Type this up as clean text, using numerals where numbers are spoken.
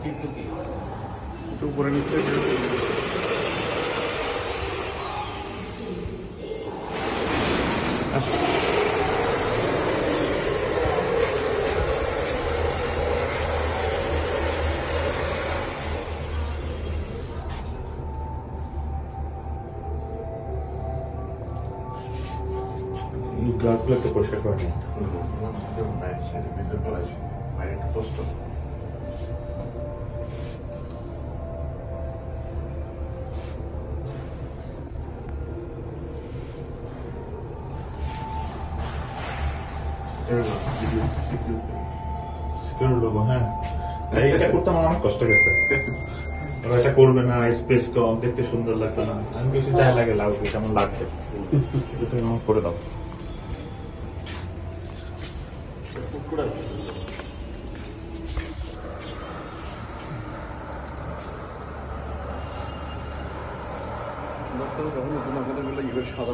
টিপলো কি একটু উপরে নিচ্ছে গ্লাসগুলো একটু পরিষ্কার করে নিন। বাইরের সাইডে ভিতরে ফেলাইছি বাইরে একটু কষ্ট সিকিউর লোগো, হ্যাঁ এটা করতে আমার অনেক কষ্ট গেছে। ওরা এটা করবে না, স্পেস কম, দেখতে সুন্দর লাগবে না, আমি কিছু যাই লাগে লাগবে, কেমন লাগবে তুমি আমার করে দাও। তোমাকে সাদা